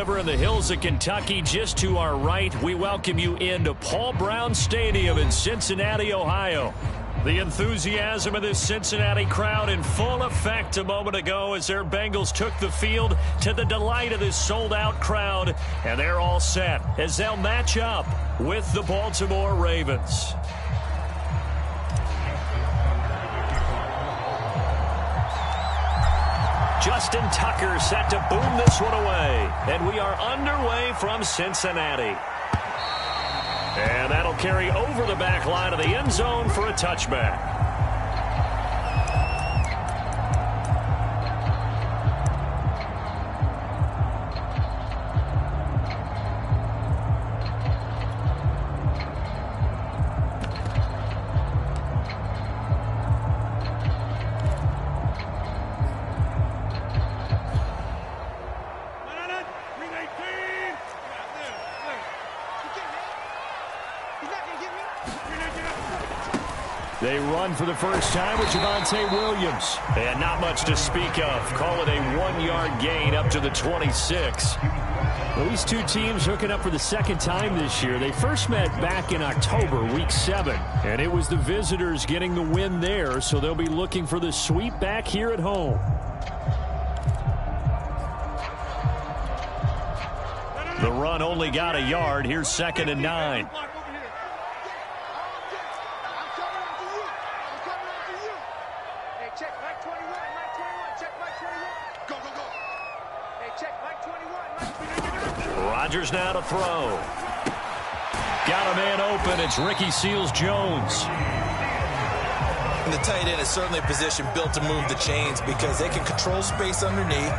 River in the hills of Kentucky. Just to our right, we welcome you into Paul Brown Stadium in Cincinnati, Ohio. The enthusiasm of this Cincinnati crowd in full effect a moment ago as their Bengals took the field to the delight of this sold-out crowd. And they're all set as they'll match up with the Baltimore Ravens. Justin Tucker set to boom this one away. And we are underway from Cincinnati. And that'll carry over the back line of the end zone for a touchback. They run for the first time with Javonte Williams. And not much to speak of. Call it a 1-yard gain up to the 26. Well, these two teams hooking up for the second time this year. They first met back in October, Week 7. And it was the visitors getting the win there, so they'll be looking for the sweep back here at home. The run only got a yard. Here's 2nd and 9. Rodgers now to throw. Got a man open. It's Ricky Seals-Jones. And the tight end is certainly a position built to move the chains because they can control space underneath.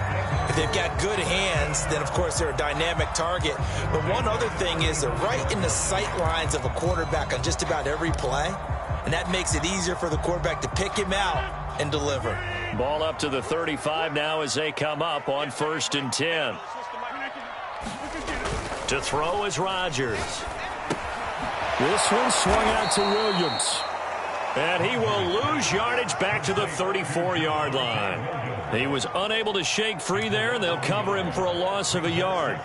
If they've got good hands, then, of course, they're a dynamic target. But one other thing is they're right in the sight lines of a quarterback on just about every play. And that makes it easier for the quarterback to pick him out and deliver. Ball up to the 35 now as they come up on 1st and 10. To throw is Rodgers. This one swung out to Williams. And he will lose yardage back to the 34-yard line. He was unable to shake free there, and they'll cover him for a loss of a yard.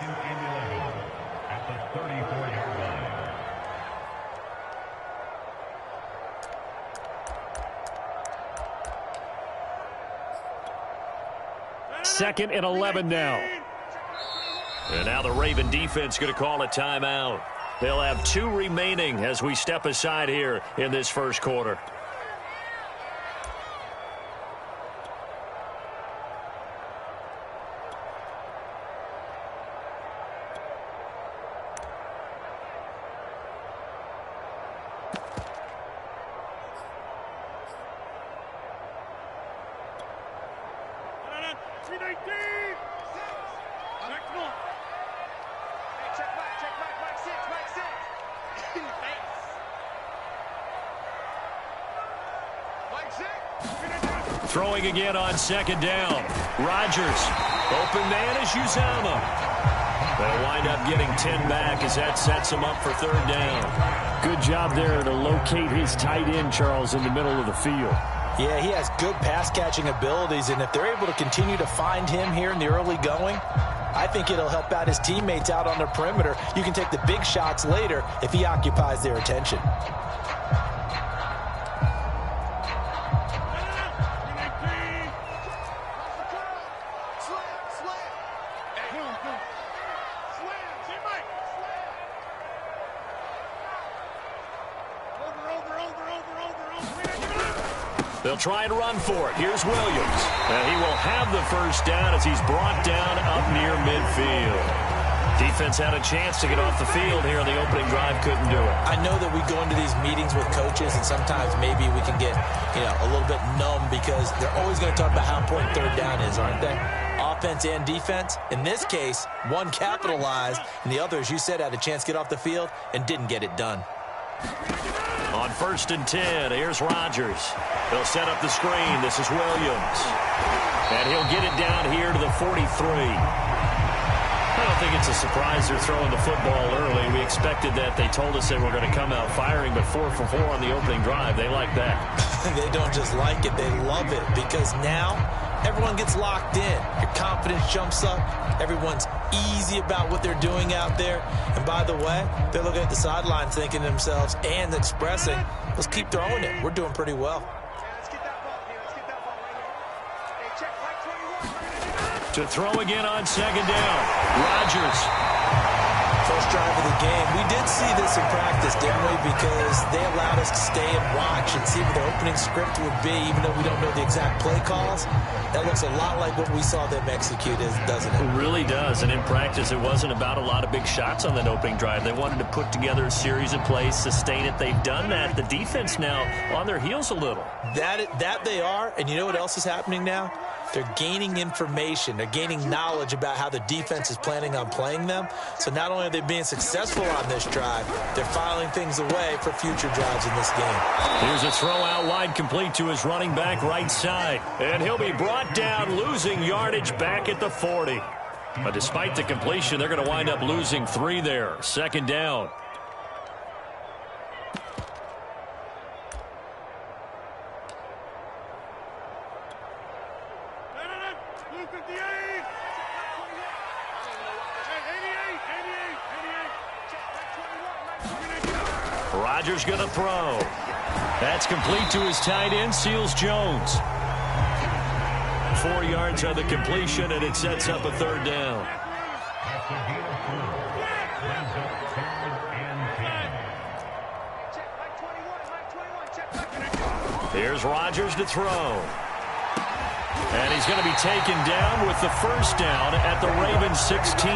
Second and 11 now. And now the Raven defense going to call a timeout. They'll have 2 remaining as we step aside here in this first quarter. Throwing again on 2nd down. Rodgers. Open man is Uzama. They'll wind up getting 10 back as that sets him up for 3rd down. Good job there to locate his tight end, Charles, in the middle of the field. Yeah, he has good pass-catching abilities, and if they're able to continue to find him here in the early going, I think it'll help out his teammates out on the perimeter. You can take the big shots later if he occupies their attention. They'll try and run for it. Here's Williams. And he will have the first down as he's brought down up near midfield. Defense had a chance to get off the field here on the opening drive. Couldn't do it. I know that we go into these meetings with coaches, and sometimes maybe we can get, a little bit numb because they're always going to talk about how important 3rd down is, aren't they? Offense and defense. In this case, one capitalized, and the other, as you said, had a chance to get off the field and didn't get it done. On 1st and 10, here's Rodgers. They'll set up the screen. This is Williams. And he'll get it down here to the 43. I don't think it's a surprise they're throwing the football early. We expected that. They told us they were going to come out firing, but 4 for 4 on the opening drive. They like that. They don't just like it. They love it because now everyone gets locked in. Your confidence jumps up. Everyone's easy about what they're doing out there. And by the way, they're looking at the sideline thinking to themselves and expressing, let's keep throwing it. We're doing pretty well. To throw again on second down. Rodgers. First drive of the game. We did see this in practice, didn't we? Because they allowed us to stay and watch and see what the opening script would be, even though we don't know the exact play calls. That looks a lot like what we saw them execute, doesn't it? It really does. And in practice, it wasn't about a lot of big shots on that opening drive. They wanted to put together a series of plays, sustain it. They've done that. The defense now on their heels a little. That they are. And you know what else is happening now? They're gaining information. They're gaining knowledge about how the defense is planning on playing them. So not only are they being successful on this drive, they're filing things away for future drives in this game. Here's a throw out wide, complete to his running back right side. And he'll be brought down, losing yardage back at the 40. But despite the completion, they're going to wind up losing 3 there. Second down. Rodgers going to throw. That's complete to his tight end, Seals Jones. 4 yards on the completion, and it sets up a third down. Here's Rodgers to throw. And he's going to be taken down with the first down at the Ravens 16.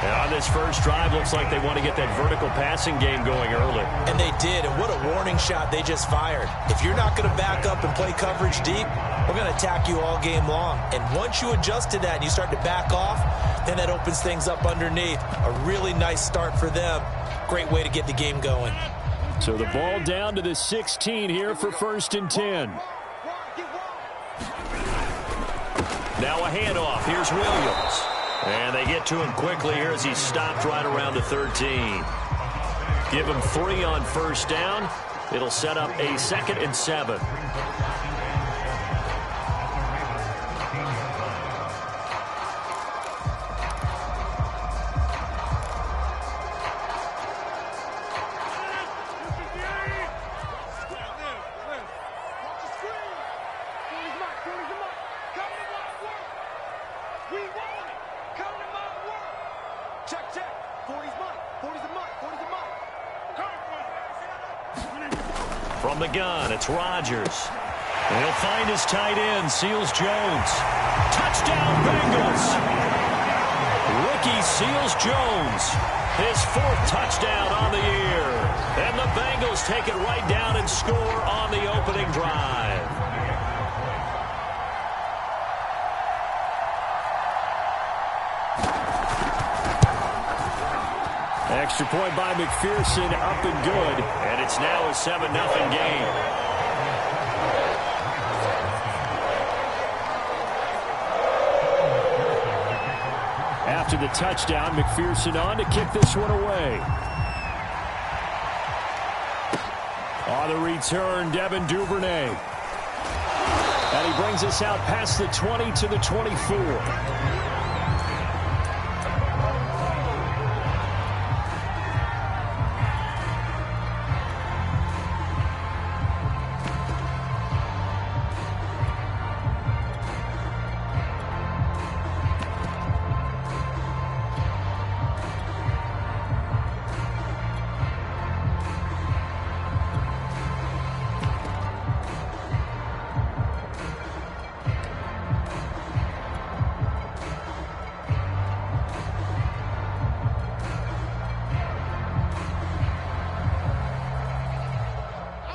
And on this first drive, looks like they want to get that vertical passing game going early. And they did, and what a warning shot they just fired. If you're not going to back up and play coverage deep, we're going to attack you all game long. And once you adjust to that and you start to back off, then that opens things up underneath. A really nice start for them. Great way to get the game going. So the ball down to the 16 here for 1st and 10. Now a handoff. Here's Williams. And they get to him quickly here as he's stopped right around the 13. Give him 3 on first down. It'll set up a 2nd and 7. From the gun, it's Rodgers. And he'll find his tight end, Seals Jones. Touchdown, Bengals! Rookie Seals Jones, his 4th touchdown on the year. And the Bengals take it right down and score on the opening drive. Extra point by McPherson, up and good. And it's now a 7-0 game. After the touchdown, McPherson on to kick this one away. On the return, Devin Duvernay. And he brings us out past the 20 to the 24.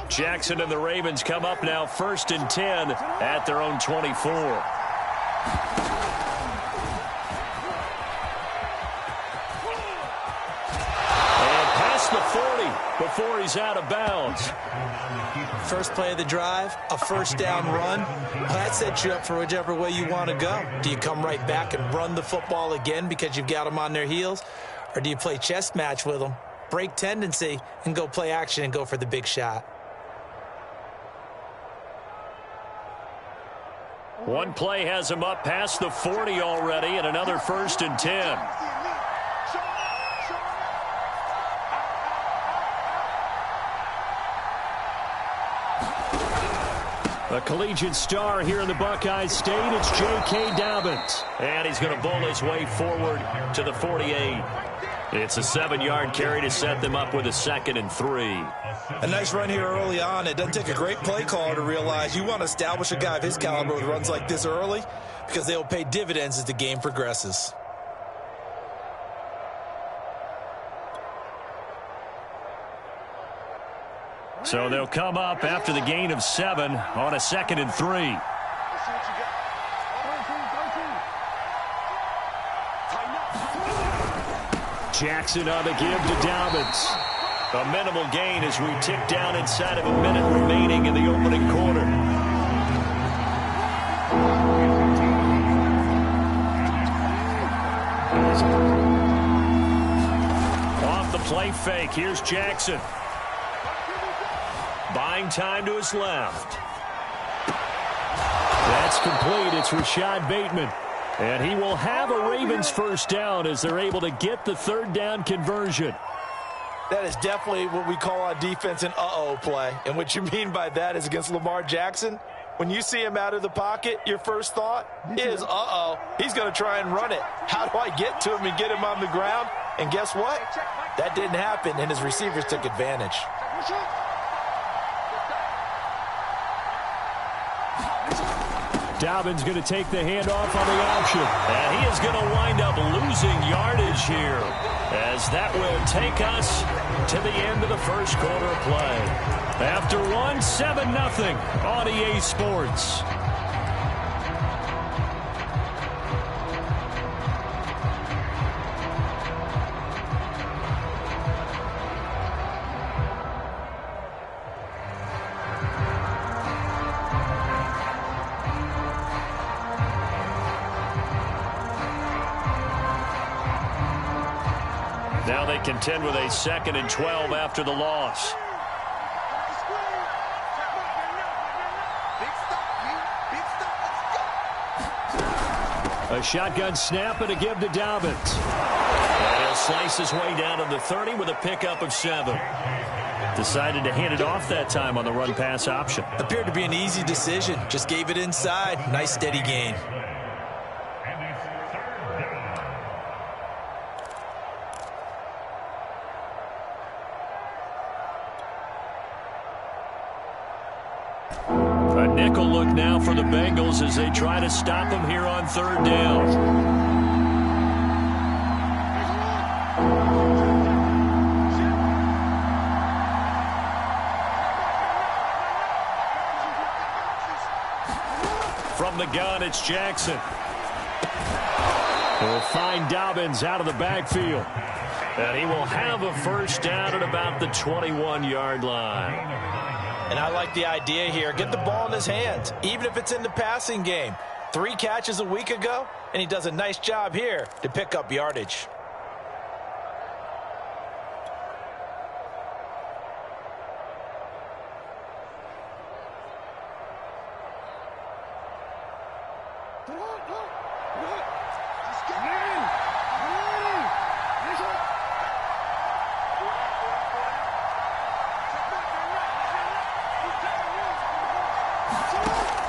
Jackson and the Ravens come up now 1st and 10 at their own 24. And past the 40 before he's out of bounds. First play of the drive, a first down run. Well, that sets you up for whichever way you want to go. Do you come right back and run the football again because you've got them on their heels? Or do you play chess match with them, break tendency, and go play action and go for the big shot? One play has him up past the 40 already, and another 1st and 10. A collegiate star here in the Buckeye State, it's J.K. Dobbins. And he's going to bowl his way forward to the 48. It's a 7-yard carry to set them up with a 2nd and 3. A nice run here early on. It doesn't take a great play caller to realize you want to establish a guy of his caliber with runs like this early because they will pay dividends as the game progresses. So they'll come up after the gain of 7 on a 2nd and 3. Jackson on the give to Dobbins. A minimal gain as we tick down inside of a minute remaining in the opening quarter. Off the play fake, here's Jackson. Buying time to his left. That's complete. It's Rashad Bateman. And he will have a Ravens first down as they're able to get the 3rd down conversion. That is definitely what we call on defense an uh-oh play. And what you mean by that is against Lamar Jackson, when you see him out of the pocket, your first thought is, uh-oh, he's going to try and run it. How do I get to him and get him on the ground? And guess what? That didn't happen, and his receivers took advantage. Dobbins going to take the handoff on the option. And he is going to wind up losing yardage here, as that will take us to the end of the first quarter of play. After 7-0 on EA Sports. Now they contend with a 2nd and 12 after the loss. A shotgun snap and a give to Dobbins. And he'll slice his way down to the 30 with a pickup of 7. Decided to hand it off that time on the run-pass option. Appeared to be an easy decision. Just gave it inside. Nice steady gain. A nickel look now for the Bengals as they try to stop him here on 3rd down. From the gun, it's Jackson. He'll find Dobbins out of the backfield. And he will have a first down at about the 21-yard line. And I like the idea here. Get the ball in his hands, even if it's in the passing game. 3 catches a week ago, and he does a nice job here to pick up yardage.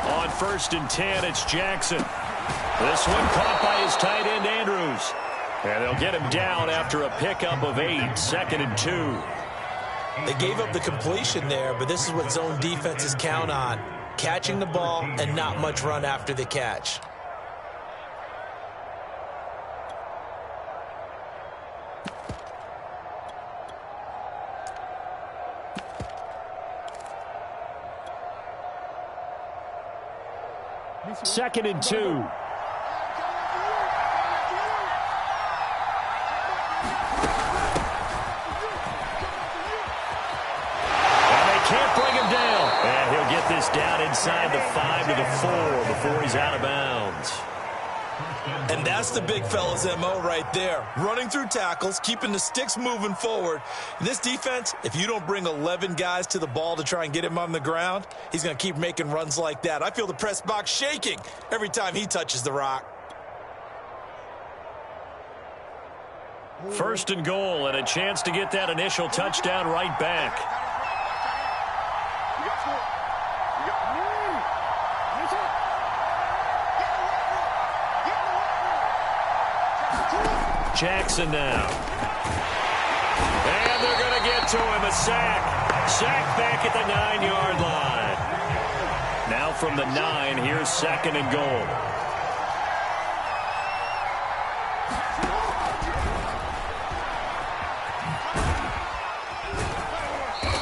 On 1st and 10, it's Jackson. This one caught by his tight end, Andrews. And they'll get him down after a pickup of 8, 2nd and 2. They gave up the completion there, but this is what zone defenses count on. Catching the ball and not much run after the catch. Second and 2. And they can't bring him down. And he'll get this down inside the 5 to the 4 before he's out of bounds. And that's the big fella's MO right there. Running through tackles, keeping the sticks moving forward. In this defense, if you don't bring 11 guys to the ball to try and get him on the ground, he's going to keep making runs like that. I feel the press box shaking every time he touches the rock. First and goal, and a chance to get that initial touchdown right back. Jackson now. And they're going to get to him. A sack. Sack back at the 9-yard line. Now from the 9, here's second and goal.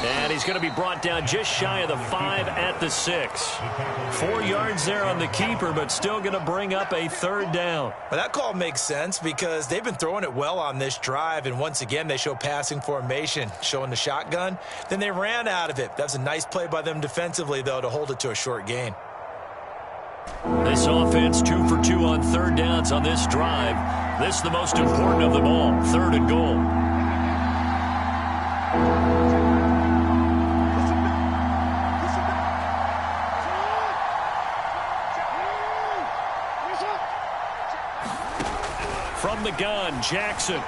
And he's going to be brought down just shy of the 5 at the 6. 4 yards there on the keeper, but still going to bring up a third down. Well, that call makes sense because they've been throwing it well on this drive, and once again they show passing formation, showing the shotgun. Then they ran out of it. That was a nice play by them defensively, though, to hold it to a short gain. This offense 2 for 2 on third downs on this drive. This is the most important of them all, third and goal. From the gun, Jackson. And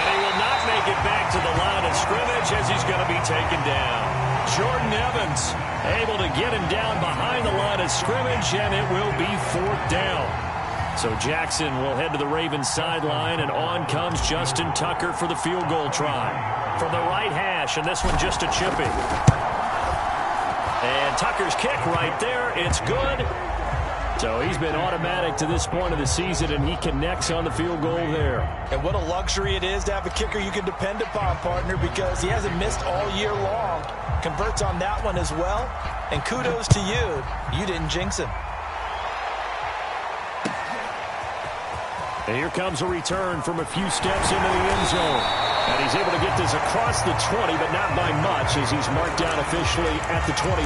he will not make it back to the line of scrimmage as he's going to be taken down. Jordan Evans able to get him down behind the line of scrimmage, and it will be 4th down. So Jackson will head to the Ravens sideline, and on comes Justin Tucker for the field goal try. From the right hash, and this one just a chipping. And Tucker's kick right there. It's good. So he's been automatic to this point of the season, and he connects on the field goal there. And what a luxury it is to have a kicker you can depend upon, partner, because he hasn't missed all year long. Converts on that one as well. And kudos to you. You didn't jinx him. And here comes a return from a few steps into the end zone. And he's able to get this across the 20, but not by much, as he's marked down officially at the 21.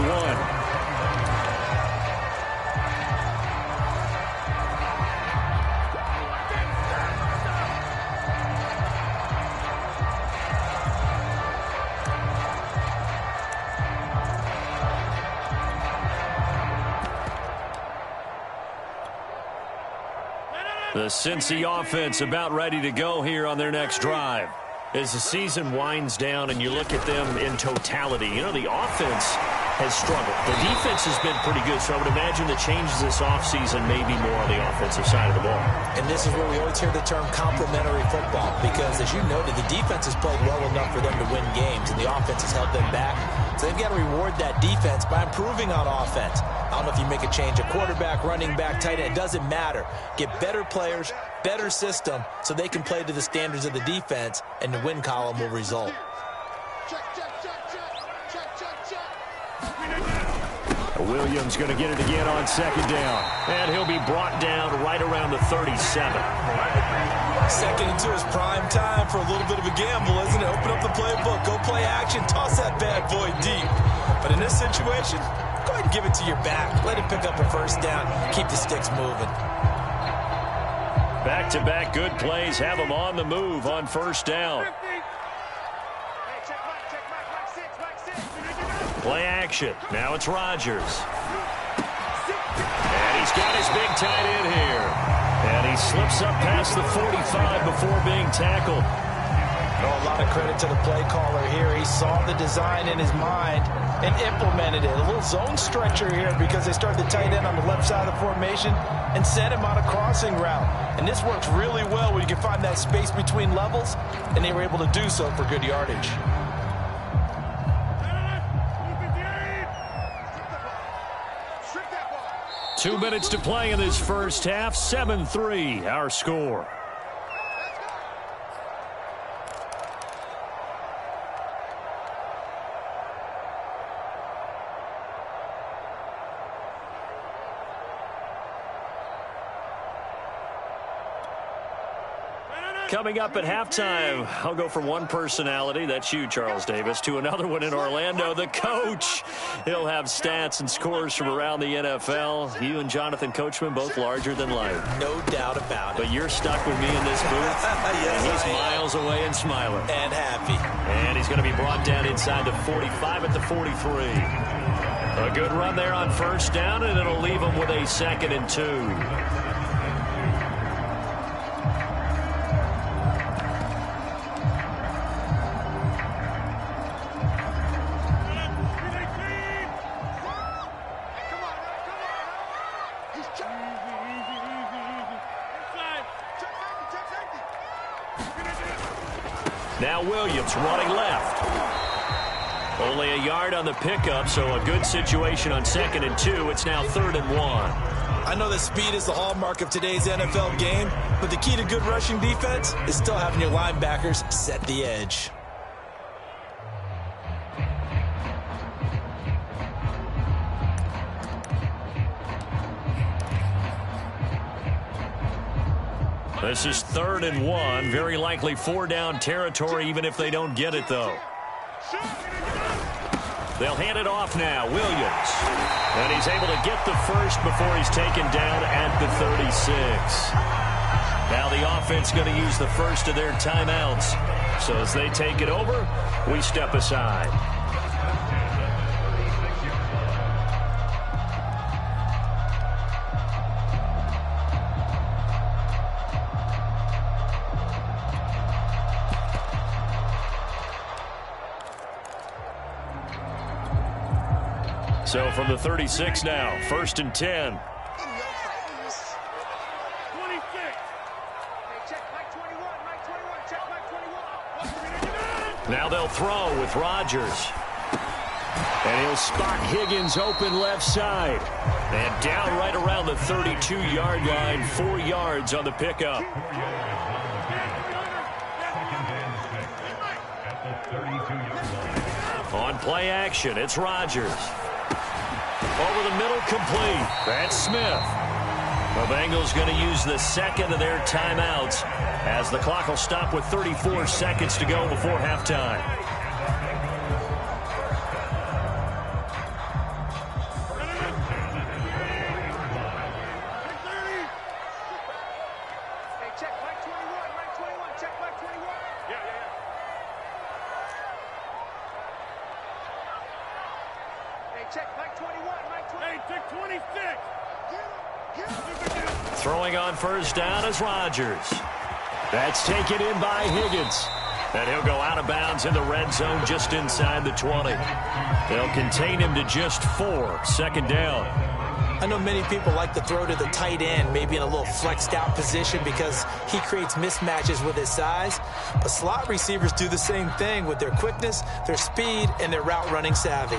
The Cincy offense about ready to go here on their next drive. As the season winds down and you look at them in totality, you know, the offense has struggled. The defense has been pretty good, so I would imagine the changes this offseason may be more on the offensive side of the ball. And this is where we always hear the term complementary football, because as you noted, the defense has played well enough for them to win games, and the offense has held them back. So they've got to reward that defense by improving on offense. I don't know if you make a change, a quarterback, running back, tight end, it doesn't matter. Get better players, better system, so they can play to the standards of the defense, and the win column will result. Williams going to get it again on second down. And he'll be brought down right around the 37. Second into his prime time for a little bit of a gamble, isn't it? Open up the playbook, go play action, toss that bad boy deep. But in this situation, go ahead and give it to your back. Let him pick up a first down. Keep the sticks moving. Back-to-back good plays have him on the move on first down. Play action. Now it's Rodgers. And he's got his big tight end here. And he slips up past the 45 before being tackled. Oh, a lot of credit to the play caller here. He saw the design in his mind and implemented it. A little zone stretcher here because they started the tight end on the left side of the formation and sent him on a crossing route. And this works really well when you can find that space between levels, and they were able to do so for good yardage. 2 minutes to play in this first half. 7-3, our score. Coming up at halftime, I'll go from one personality, that's you, Charles Davis, to another one in Orlando, the coach. He'll have stats and scores from around the NFL. You and Jonathan Coachman, both larger than life. No doubt about it. But you're stuck with me in this booth. Yes, and he's miles away and smiling. And happy. And he's going to be brought down inside the 45 at the 43. A good run there on first down, and it'll leave him with a 2nd and 2. Now Williams running left. Only a yard on the pickup, so a good situation on 2nd and 2. It's now 3rd and 1. I know that speed is the hallmark of today's NFL game, but the key to good rushing defense is still having your linebackers set the edge. This is 3rd and 1. Very likely 4-down territory, even if they don't get it, though. They'll hand it off now. Williams. And he's able to get the first before he's taken down at the 36. Now the offense going to use the first of their timeouts. So as they take it over, we step aside. So from the 36 now, 1st and 10. Now they'll throw with Rodgers. And he'll spot Higgins open left side. And down right around the 32-yard line, 4 yards on the pickup. On play action, it's Rodgers. Over the middle, complete. That's Smith. The Bengals going to use the 2nd of their timeouts as the clock will stop with 34 seconds to go before halftime. Throwing on first down is Rodgers. That's taken in by Higgins. And he'll go out of bounds in the red zone just inside the 20. They'll contain him to just 4, 2nd down. I know many people like to throw to the tight end, maybe in a little flexed out position because he creates mismatches with his size. But slot receivers do the same thing with their quickness, their speed, and their route running savvy.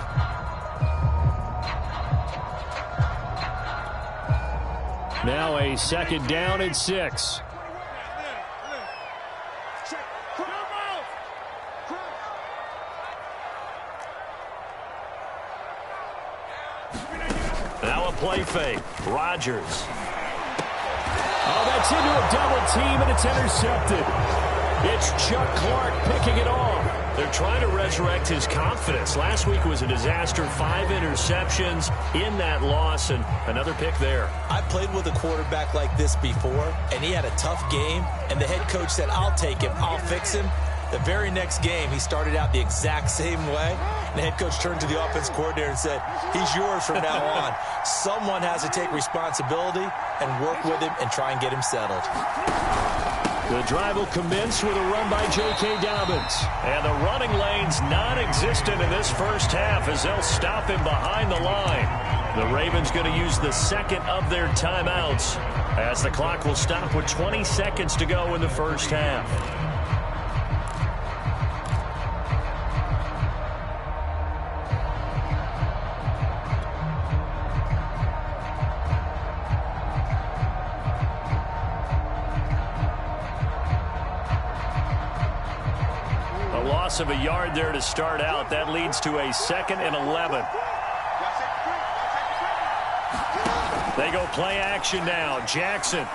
Now a 2nd down and 6. Now a play fake. Rodgers. Oh, that's into a double team, and it's intercepted. It's Chuck Clark picking it off. They're trying to resurrect his confidence. Last week was a disaster. 5 interceptions in that loss, and another pick there. I played with a quarterback like this before, and he had a tough game, and the head coach said, I'll take him, I'll fix him. The very next game, he started out the exact same way. And the head coach turned to the offense coordinator and said, he's yours from now on. Someone has to take responsibility and work with him and try and get him settled. The drive will commence with a run by J.K. Dobbins. And the running lane's non-existent in this first half as they'll stop him behind the line. The Ravens going to use the 2nd of their timeouts as the clock will stop with 20 seconds to go in the first half. Of a yard there to start out. That leads to a 2nd and 11. They go play action now. Jackson.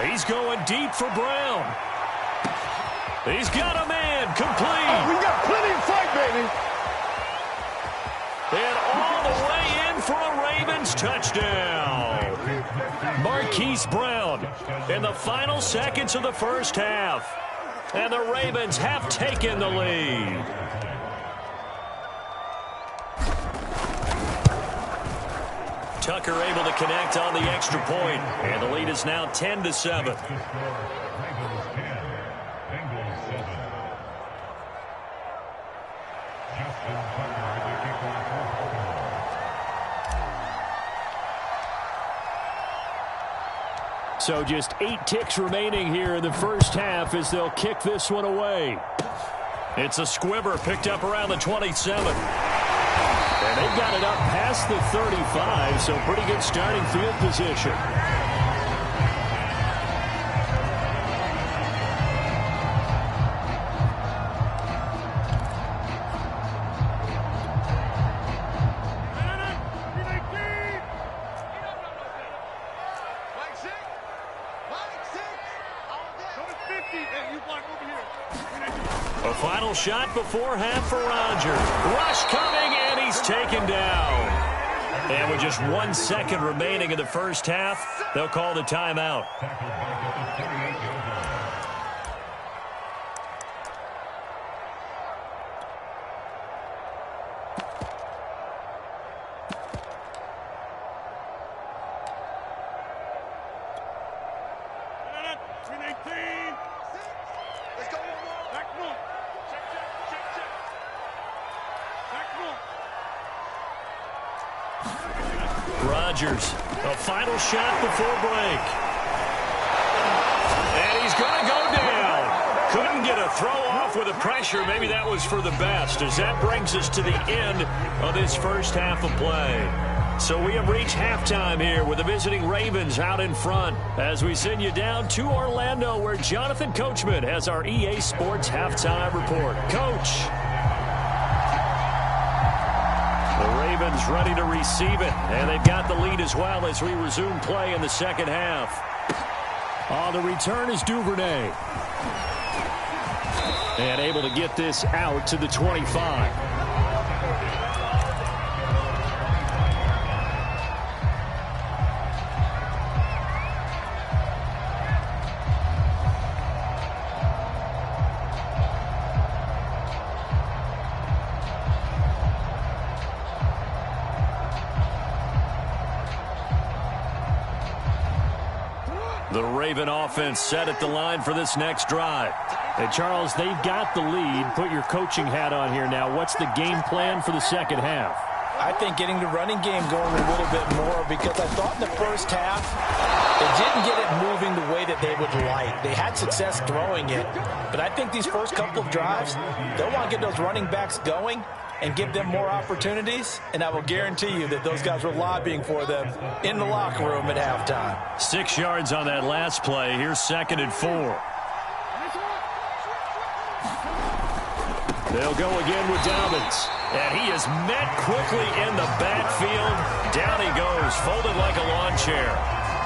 He's going deep for Brown. He's got a man complete. Oh, we got plenty of fight, baby. And all the way in for a Ravens touchdown. Marquise Brown in the final seconds of the first half. And the Ravens have taken the lead. Tucker able to connect on the extra point, and the lead is now 10-7. So just 8 ticks remaining here in the first half as they'll kick this one away. It's a squibber picked up around the 27. And they've got it up past the 35, so pretty good starting field position. A final shot before half for Rodgers. Rush coming, and he's taken down. And with just 1 second remaining in the first half, they'll call the timeout. Rodgers, a final shot before break. And he's going to go down. Couldn't get a throw off with the pressure. Maybe that was for the best, as that brings us to the end of this first half of play. So we have reached halftime here with the visiting Ravens out in front as we send you down to Orlando, where Jonathan Coachman has our EA Sports halftime report. Coach. Ravens ready to receive it, and they've got the lead as well as we resume play in the second half. On the return is Duvernay. And able to get this out to the 25. The Raven offense set at the line for this next drive. Hey, Charles, they've got the lead. Put your coaching hat on here now. What's the game plan for the second half? I think getting the running game going a little bit more, because I thought in the first half they didn't get it moving the way that they would like. They had success throwing it, but I think these first couple of drives, they'll want to get those running backs going and give them more opportunities, and I will guarantee you that those guys were lobbying for them in the locker room at halftime. 6 yards on that last play. Here's 2nd and 4. They'll go again with Dobbins. And he is met quickly in the backfield. Down he goes, folded like a lawn chair.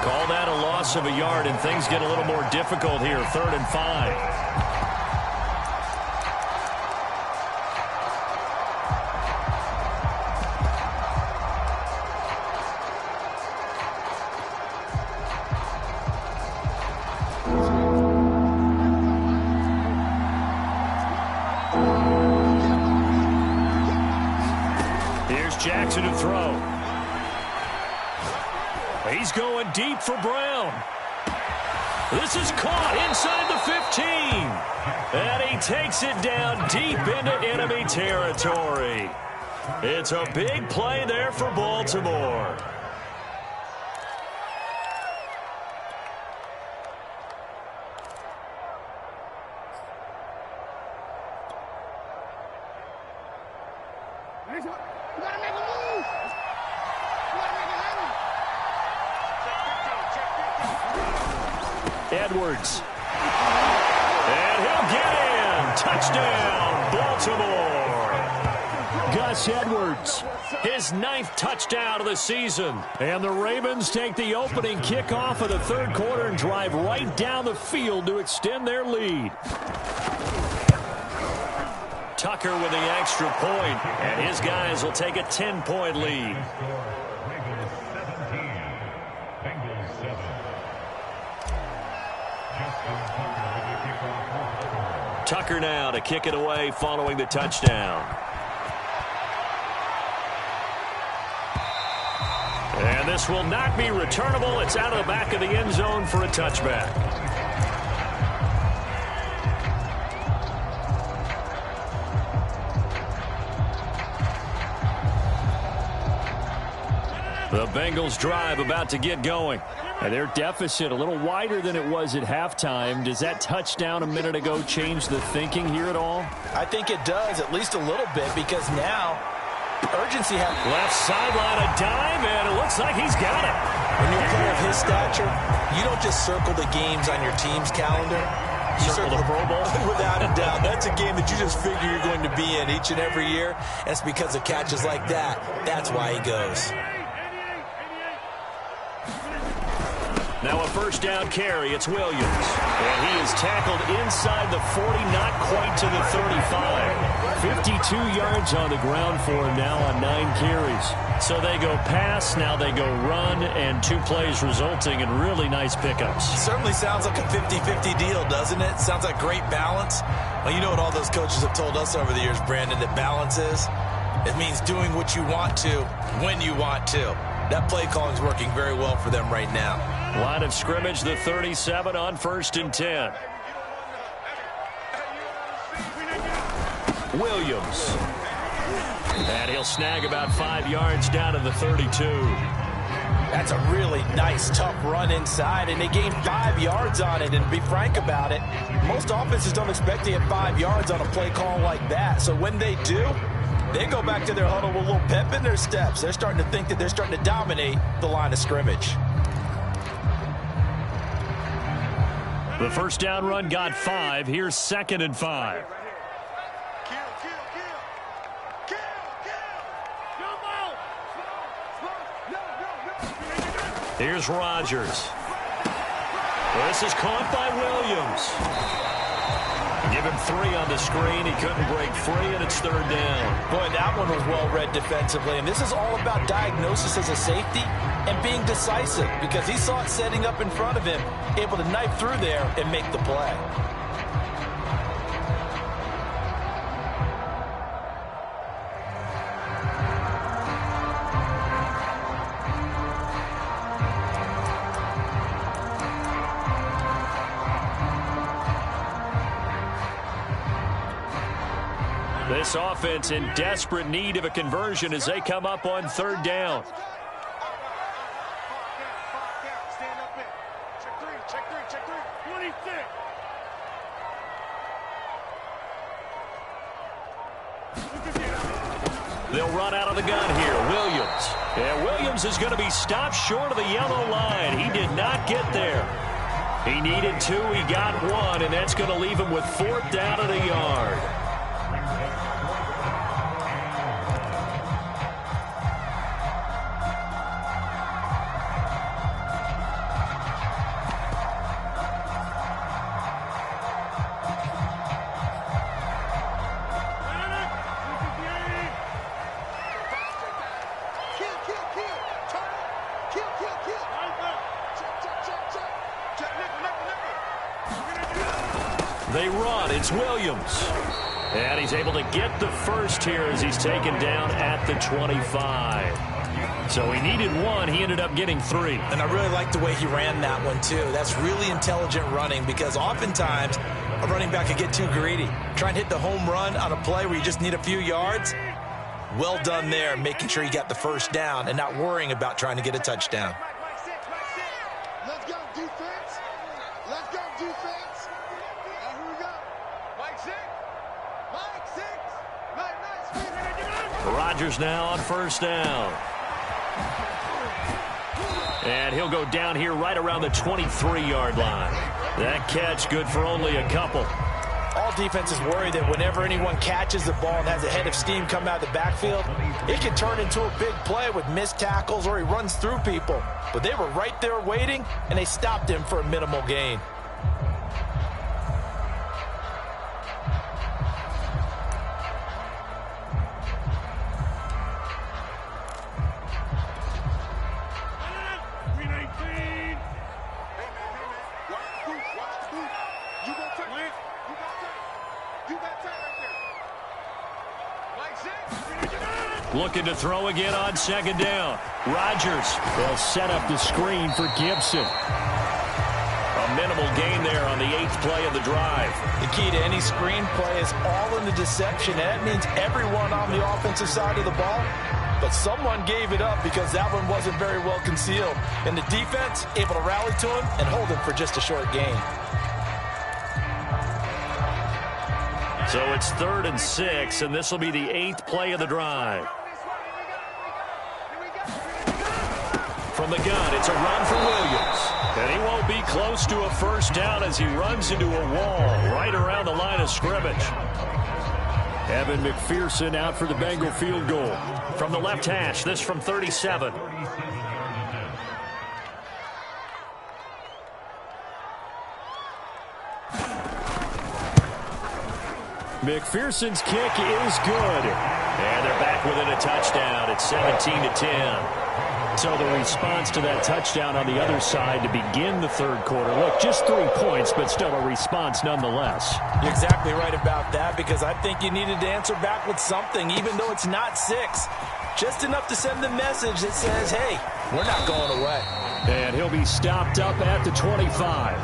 Call that a loss of a yard, and things get a little more difficult here. 3rd and 5. Jackson to throw. He's going deep for Brown. This is caught inside the 15. And he takes it down deep into enemy territory. It's a big play there for Baltimore. Edwards. And he'll get in. Touchdown, Baltimore. Gus Edwards. His 9th touchdown of the season. And the Ravens take the opening kickoff of the third quarter and drive right down the field to extend their lead. Tucker with the extra point, and his guys will take a 10-point lead. Tucker now to kick it away following the touchdown. And this will not be returnable. It's out of the back of the end zone for a touchback. The Bengals drive about to get going. And their deficit a little wider than it was at halftime. Does that touchdown a minute ago change the thinking here at all? I think it does, at least a little bit, because now urgency has... Left sideline, a dime, and it looks like he's got it. When you're a player of his stature, you don't just circle the games on your team's calendar. You circle the Pro Bowl? Without a doubt. That's a game that you just figure you're going to be in each and every year. And it's because of catches like that. That's why he goes. Now a first down carry. It's Williams. And he is tackled inside the 40, not quite to the 35. 52 yards on the ground for him now on 9 carries. So they go pass, now they go run, and 2 plays resulting in really nice pickups. Certainly sounds like a 50-50 deal, doesn't it? Sounds like great balance. Well, you know what all those coaches have told us over the years, Brandon, that balance is? It means doing what you want to when you want to. That play calling is working very well for them right now. Line of scrimmage, the 37 on 1st and 10. Williams. And he'll snag about 5 yards down to the 32. That's a really nice, tough run inside, and they gained 5 yards on it. And to be frank about it, most offenses don't expect to get 5 yards on a play call like that. So when they do, they go back to their huddle with a little pep in their steps. They're starting to think that they're starting to dominate the line of scrimmage. The first down run got 5. Here's 2nd and 5. Here's Rodgers. This is caught by Williams. Give him 3 on the screen. He couldn't break free, and it's 3rd down. Boy, that one was well read defensively. And this is all about diagnosis as a safety and being decisive, because he saw it setting up in front of him, able to knife through there and make the play. This offense in desperate need of a conversion as they come up on 3rd down. They'll run out of the gun here. Williams. And Williams is going to be stopped short of the yellow line. He did not get there. He needed 2. He got 1, and that's going to leave him with 4th down and a yard. They run. It's Williams. And he's able to get the first here as he's taken down at the 25. So he needed 1. He ended up getting 3. And I really like the way he ran that one, too. That's really intelligent running, because oftentimes a running back can get too greedy. Try and hit the home run on a play where you just need a few yards. Well done there, making sure he got the first down and not worrying about trying to get a touchdown. Let's go, defense. Let's go, defense. Now, here we go. Mike 6. Mike 6. Mike, Rodgers now on 1st down. And he'll go down here right around the 23-yard line. That catch good for only a couple. All defenses worry that whenever anyone catches the ball and has a head of steam come out of the backfield, it can turn into a big play with missed tackles or he runs through people. But they were right there waiting, and they stopped him for a minimal gain. Looking to throw again on second down. Rodgers. They'll set up the screen for Gibson. A minimal gain there on the 8th play of the drive. The key to any screen play is all in the deception, and that means everyone on the offensive side of the ball. But someone gave it up because that one wasn't very well concealed. And the defense able to rally to him and hold him for just a short gain. So it's 3rd and 6, and this will be the 8th play of the drive. From the gun, it's a run for Williams. And he won't be close to a first down as he runs into a wall right around the line of scrimmage. Evan McPherson out for the Bengal field goal. From the left hash, this from 37. McPherson's kick is good. And they're back within a touchdown. It's 17-10. So the response to that touchdown on the other side to begin the third quarter. Look, just 3 points, but still a response nonetheless. You're exactly right about that, because I think you needed to answer back with something, even though it's not 6. Just enough to send the message that says, hey, we're not going away. And he'll be stopped up at the 25.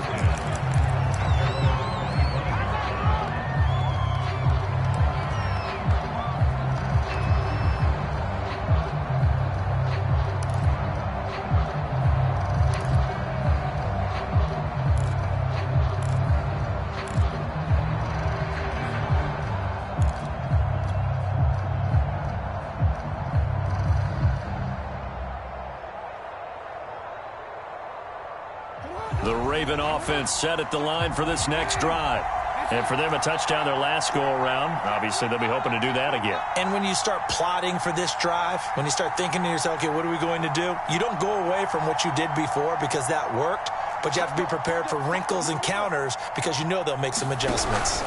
The Raven offense set at the line for this next drive. And for them, a touchdown their last go-around. Obviously, they'll be hoping to do that again. And when you start plotting for this drive, when you start thinking to yourself, okay, what are we going to do? You don't go away from what you did before because that worked, but you have to be prepared for wrinkles and counters because you know they'll make some adjustments.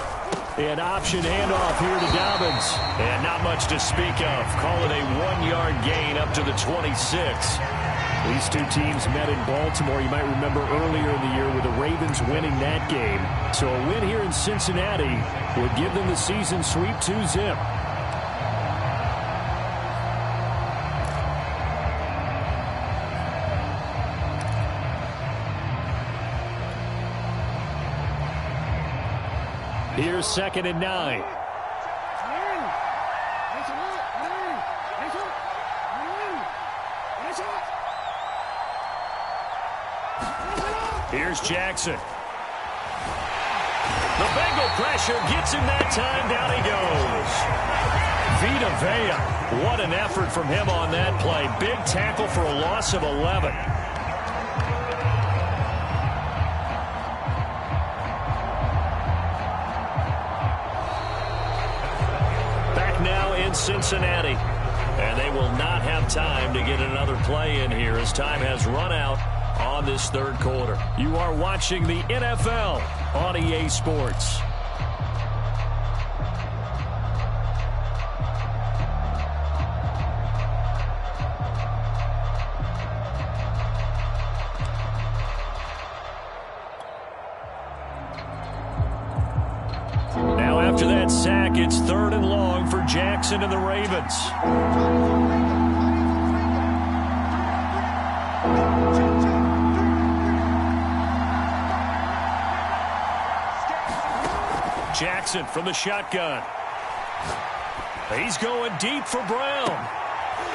An option handoff here to Dobbins. And not much to speak of. Call it a 1-yard gain up to the 26. These two teams met in Baltimore, you might remember, earlier in the year with the Ravens winning that game. So a win here in Cincinnati would give them the season sweep 2-zip. Here's 2nd and 9. Here's Jackson. The Bengal pressure gets him that time. Down he goes. Vita Vea. What an effort from him on that play. Big tackle for a loss of 11. Back now in Cincinnati. And they will not have time to get another play in here as time has run out on this third quarter. You are watching the NFL on EA Sports. Now after that sack, it's 3rd and long for Jackson and the Ravens. Jackson from the shotgun. He's going deep for Brown.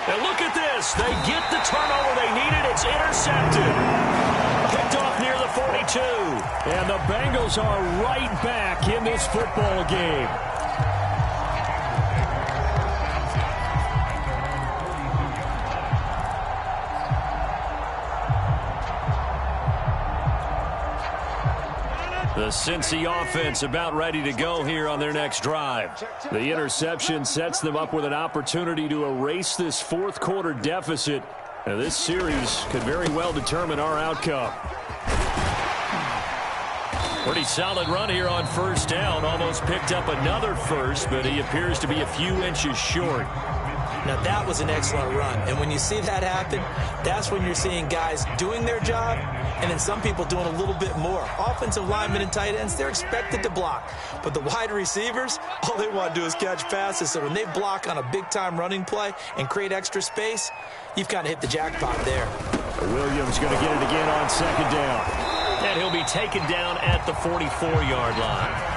And look at this. They get the turnover they needed. It's intercepted. Picked off near the 42. And the Bengals are right back in this football game. The Cincy offense about ready to go here on their next drive. The interception sets them up with an opportunity to erase this fourth quarter deficit. And this series could very well determine our outcome. Pretty solid run here on first down. Almost picked up another first, but he appears to be a few inches short. Now, that was an excellent run. And when you see that happen, that's when you're seeing guys doing their job and then some people doing a little bit more. Offensive linemen and tight ends, they're expected to block. But the wide receivers, all they want to do is catch passes. So when they block on a big-time running play and create extra space, you've kind of hit the jackpot there. Williams going to get it again on second down. And he'll be taken down at the 44-yard line.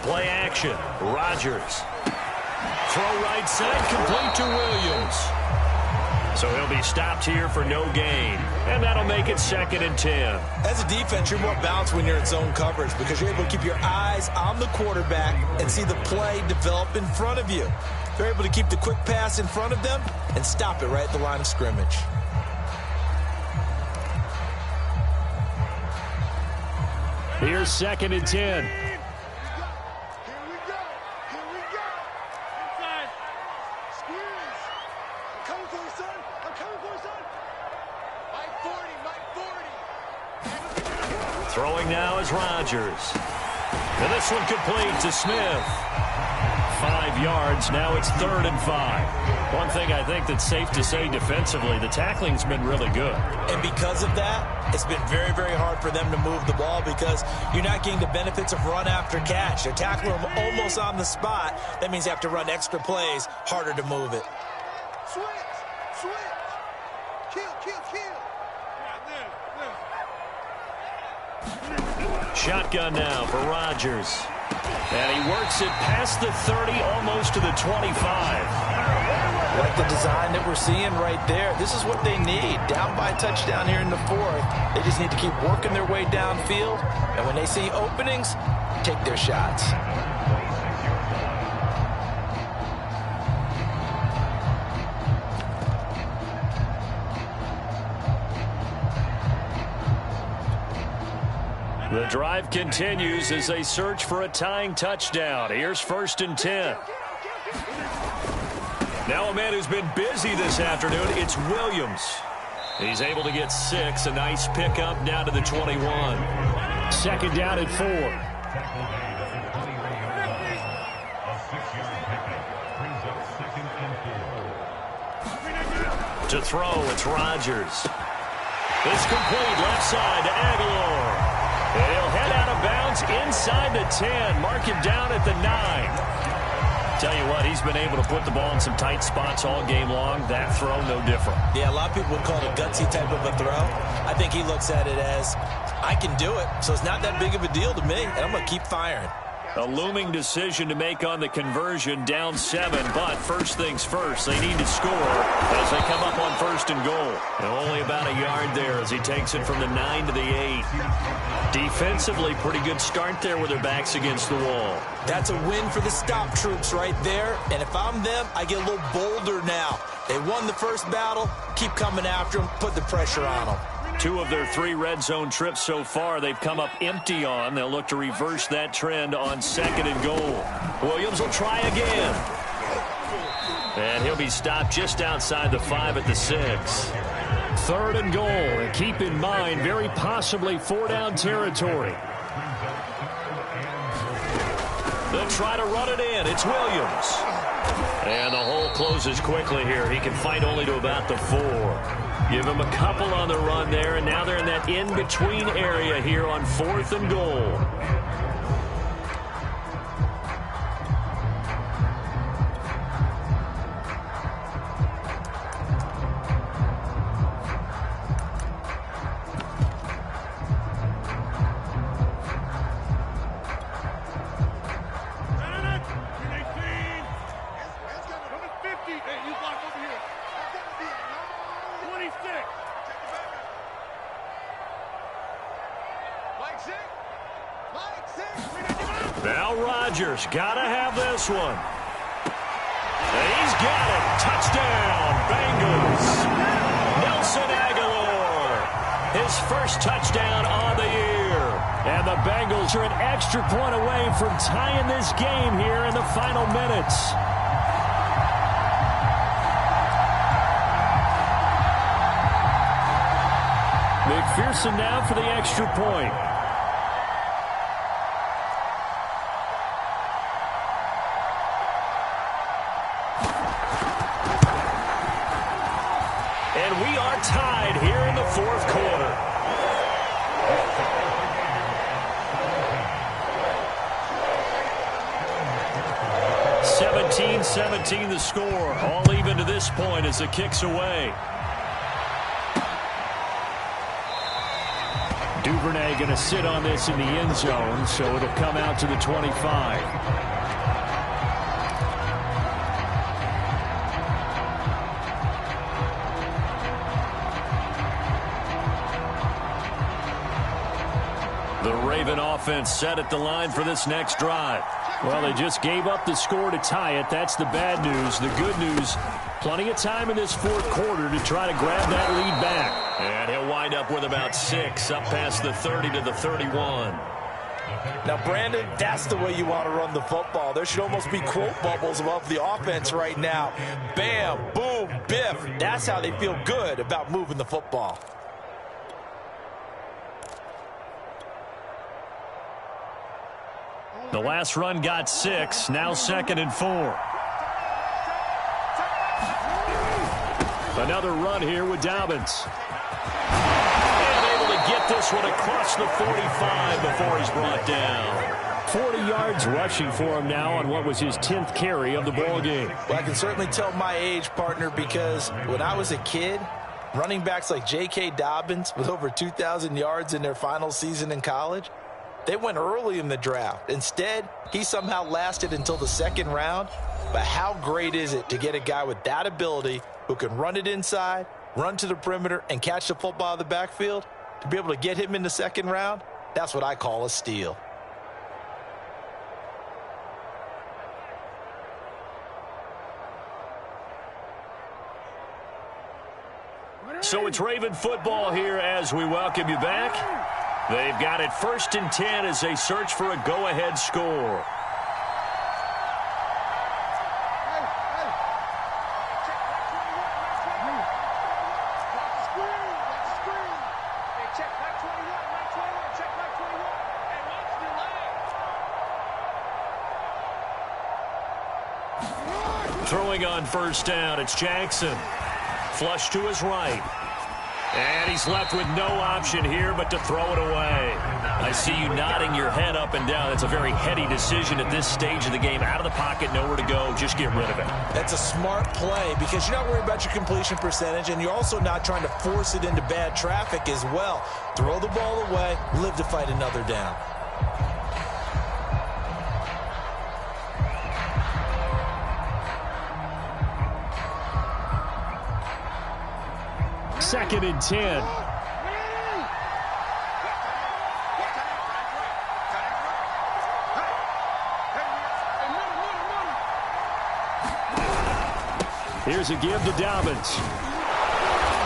Play action. Rodgers. Throw right side, complete to Williams. So he'll be stopped here for no gain. And that'll make it 2nd and 10. As a defense, you're more balanced when you're in zone coverage because you're able to keep your eyes on the quarterback and see the play develop in front of you. They're able to keep the quick pass in front of them and stop it right at the line of scrimmage. Here's 2nd and 10. Throwing now is Rodgers. And this one complete to Smith. 5 yards. Now it's 3rd and 5. One thing I think that's safe to say defensively, the tackling's been really good. And because of that, it's been very, very hard for them to move the ball because you're not getting the benefits of run after catch. They're tackling them almost on the spot. That means you have to run extra plays, harder to move it. Switch! Kill! Shotgun now for Rodgers. And he works it past the 30, almost to the 25. Like the design that we're seeing right there. This is what they need. Down by a touchdown here in the 4th. They just need to keep working their way downfield. And when they see openings, take their shots. The drive continues as they search for a tying touchdown. Here's 1st and 10. Now a man who's been busy this afternoon, it's Williams. He's able to get 6, a nice pickup down to the 21. 2nd down at 4. To throw, it's Rodgers. It's complete left side to Aguilar. And he'll head out of bounds inside the 10. Mark him down at the 9. Tell you what, he's been able to put the ball in some tight spots all game long. That throw, no different. Yeah, a lot of people would call it a gutsy type of a throw. I think he looks at it as, I can do it, so it's not that big of a deal to me, and I'm going to keep firing. A looming decision to make on the conversion, down 7, but first things first, they need to score as they come up on 1st and goal. And only about a yard there as he takes it from the 9 to the 8. Defensively, pretty good start there with their backs against the wall. That's a win for the stop troops right there, and if I'm them, I get a little bolder now. They won the first battle, keep coming after them, put the pressure on them. 2 of their 3 red zone trips so far they've come up empty on. They'll look to reverse that trend on 2nd and goal. Williams will try again. And he'll be stopped just outside the 5 at the 6. 3rd and goal. And keep in mind, very possibly 4-down territory. They'll try to run it in. It's Williams. And the hole closes quickly here. He can fight only to about the 4. Give him a couple on the run there, and now they're in that in-between area here on 4th and goal. Now Rodgers gotta have this one. And he's got it. Touchdown, Bengals. Steelers are an extra point away from tying this game here in the final minutes. McPherson now for the extra point. And we are tied here in the fourth quarter. (17-17) the score. All even to this point as the kick's away. Duvernay going to sit on this in the end zone, so it'll come out to the 25. The Raven offense set at the line for this next drive. Well, they just gave up the score to tie it. That's the bad news. The good news, plenty of time in this fourth quarter to try to grab that lead back. And he'll wind up with about 6, up past the 30 to the 31. Now, Brandon, that's the way you want to run the football. There should almost be quote bubbles above the offense right now. Bam, boom, biff. That's how they feel good about moving the football. The last run got 6, now 2nd and 4. Another run here with Dobbins. And able to get this one across the 45 before he's brought down. 40 yards rushing for him now on what was his 10th carry of the ball game. Well, I can certainly tell my age, partner, because when I was a kid, running backs like J.K. Dobbins with over 2,000 yards in their final season in college, they went early in the draft. Instead, he somehow lasted until the 2nd round. But how great is it to get a guy with that ability who can run it inside, run to the perimeter, and catch the football out of the backfield? To be able to get him in the 2nd round, that's what I call a steal. So it's Raven football here as we welcome you back. They've got it 1st and 10 as they search for a go-ahead score. Throwing on 1st down, it's Jackson. Flush to his right. And he's left with no option here but to throw it away. I see you nodding your head up and down. It's a very heady decision at this stage of the game. Out of the pocket, nowhere to go. Just get rid of it. That's a smart play because you're not worried about your completion percentage, and you're also not trying to force it into bad traffic as well. Throw the ball away, live to fight another down. Second and 10. Here's a give to Dobbins.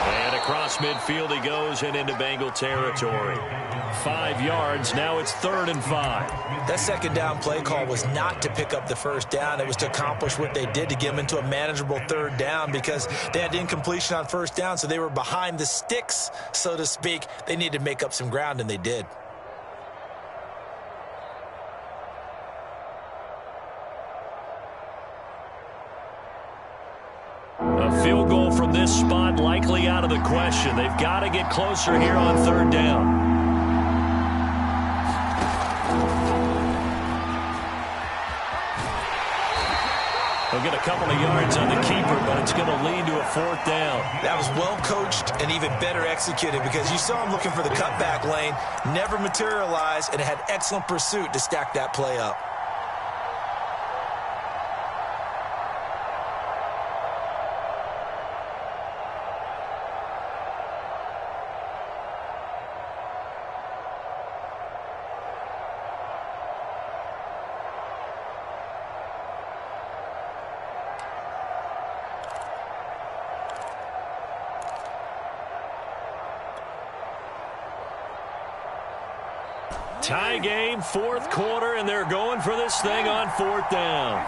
And across midfield he goes and into Bengal territory. 5 yards. Now it's 3rd and 5. That 2nd down play call was not to pick up the 1st down. It was to accomplish what they did to get them into a manageable 3rd down because they had incompletion on 1st down, so they were behind the sticks, so to speak. They needed to make up some ground, and they did. A field goal from this spot likely out of the question. They've got to get closer here on 3rd down. They'll get a couple of yards on the keeper, but it's going to lead to a 4th down. That was well coached and even better executed because you saw him looking for the cutback lane, never materialized, and had excellent pursuit to stack that play up. Tie game, fourth quarter, and they're going for this thing on fourth down.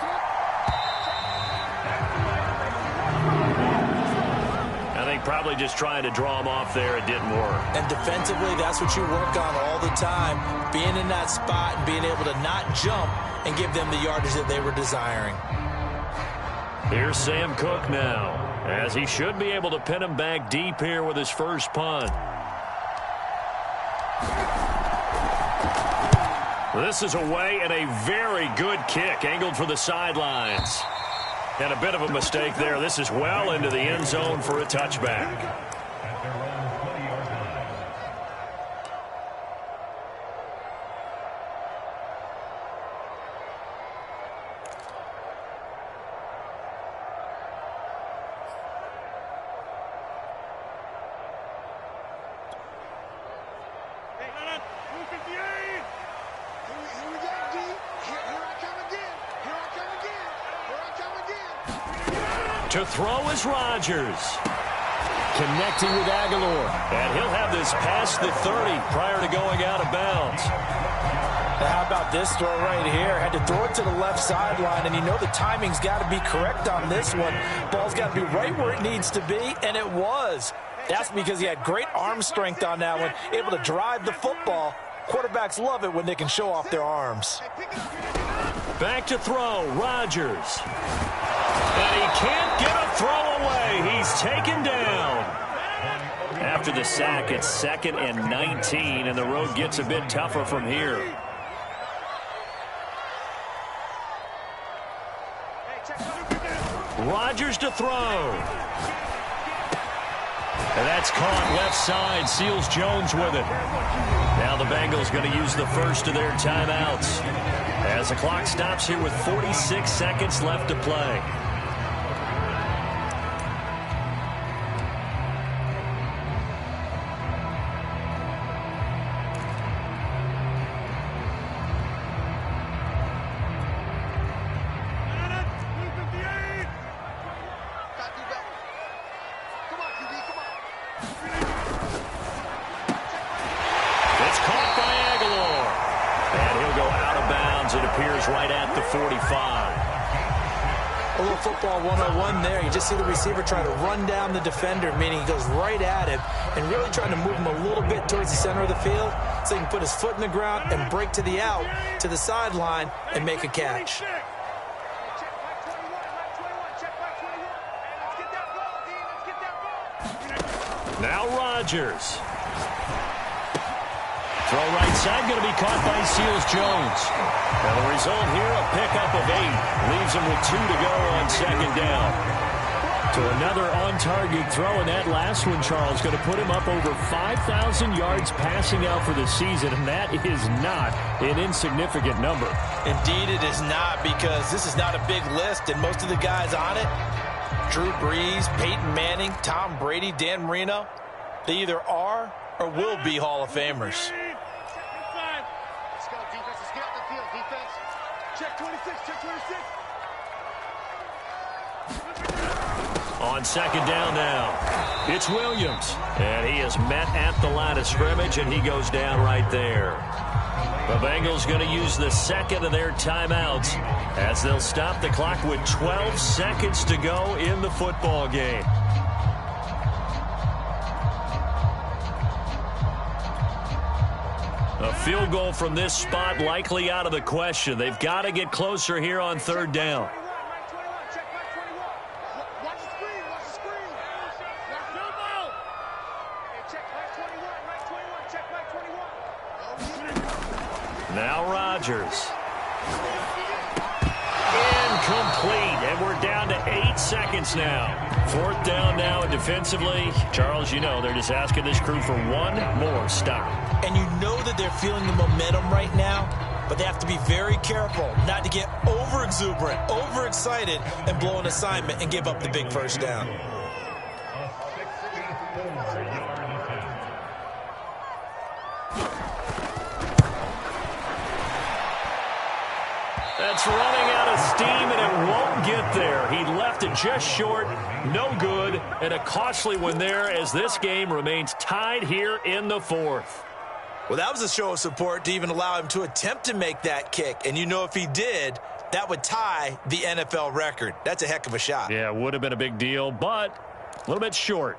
I think probably just trying to draw him off there. It didn't work. And defensively, that's what you work on all the time. Being in that spot and being able to not jump and give them the yardage that they were desiring. Here's Sam Cook now, as he should be able to pin him back deep here with his first punt. This is away and a very good kick, angled for the sidelines. And a bit of a mistake there. This is well into the end zone for a touchback. To throw is Rodgers. Connecting with Aguilar. And he'll have this past the 30 prior to going out of bounds. How about this throw right here? Had to throw it to the left sideline, and you know the timing's got to be correct on this one. Ball's got to be right where it needs to be, and it was. That's because he had great arm strength on that one, able to drive the football. Quarterbacks love it when they can show off their arms. Back to throw, Rodgers. And he can't get a throw away. He's taken down. After the sack, it's 2nd and 19, and the road gets a bit tougher from here. Rodgers to throw. And that's caught left side. Seals Jones with it. Now the Bengals going to use the first of their timeouts as the clock stops here with 46 seconds left to play. Football 101 there. You just see the receiver try to run down the defender, meaning he goes right at him and really trying to move him a little bit towards the center of the field so he can put his foot in the ground and break to the out, to the sideline, and make a catch. Now Rodgers. Throw right side, going to be caught by Seals Jones. And the result here, a pickup of 8. Leaves him with 2 to go on 2nd down. To another on-target throw, and that last one, Charles, going to put him up over 5,000 yards passing out for the season, and that is not an insignificant number. Indeed it is not, because this is not a big list, and most of the guys on it, Drew Brees, Peyton Manning, Tom Brady, Dan Marino, they either are or will be Hall of Famers. On 2nd down now, it's Williams. And he is met at the line of scrimmage, and he goes down right there. The Bengals going to use the 2nd of their timeouts as they'll stop the clock with 12 seconds to go in the football game. A field goal from this spot likely out of the question. They've got to get closer here on 3rd down. Now Rodgers. Incomplete, and we're down to 8 seconds now. 4th down now, and defensively, Charles, you know, they're just asking this crew for one more stop. And you know that they're feeling the momentum right now, but they have to be very careful not to get over-exuberant, overexcited, and blow an assignment and give up the big first down. That's running out of steam, and it won't get there. He left it just short, no good, and a costly one there as this game remains tied here in the 4th. Well, that was a show of support to even allow him to attempt to make that kick. And you know if he did, that would tie the NFL record. That's a heck of a shot. Yeah, it would have been a big deal, but a little bit short.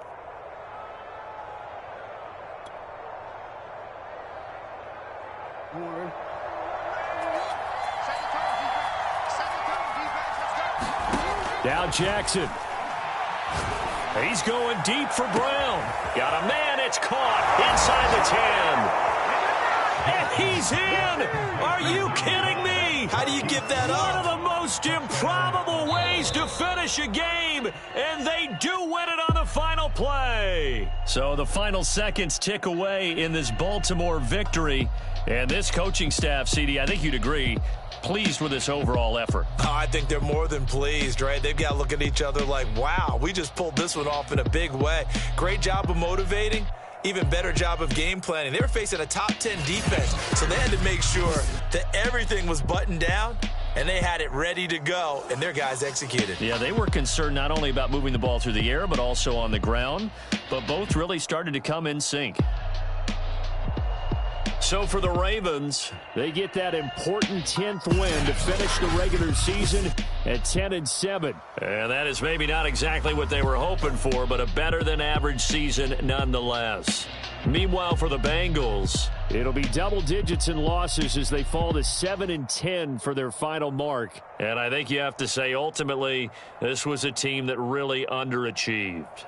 Now Jackson. He's going deep for Brown. Got a man. It's caught inside the 10. And he's in. Are you kidding me? How do you give that up? One of the most improbable ways to finish a game, and they do win it on the final play. So the final seconds tick away in this Baltimore victory. And this coaching staff, CD, I think you'd agree, pleased with this overall effort. Oh, I think they're more than pleased, right? They've got to look at each other like, wow, we just pulled this one off in a big way. Great job of motivating. Even better job of game planning. They were facing a top 10 defense, so they had to make sure that everything was buttoned down, and they had it ready to go, and their guys executed. Yeah, they were concerned not only about moving the ball through the air, but also on the ground, but both really started to come in sync. So for the Ravens, they get that important 10th win to finish the regular season at 10-7. And that is maybe not exactly what they were hoping for, but a better-than-average season nonetheless. Meanwhile, for the Bengals, it'll be double digits in losses as they fall to 7-10 for their final mark. And I think you have to say, ultimately, this was a team that really underachieved.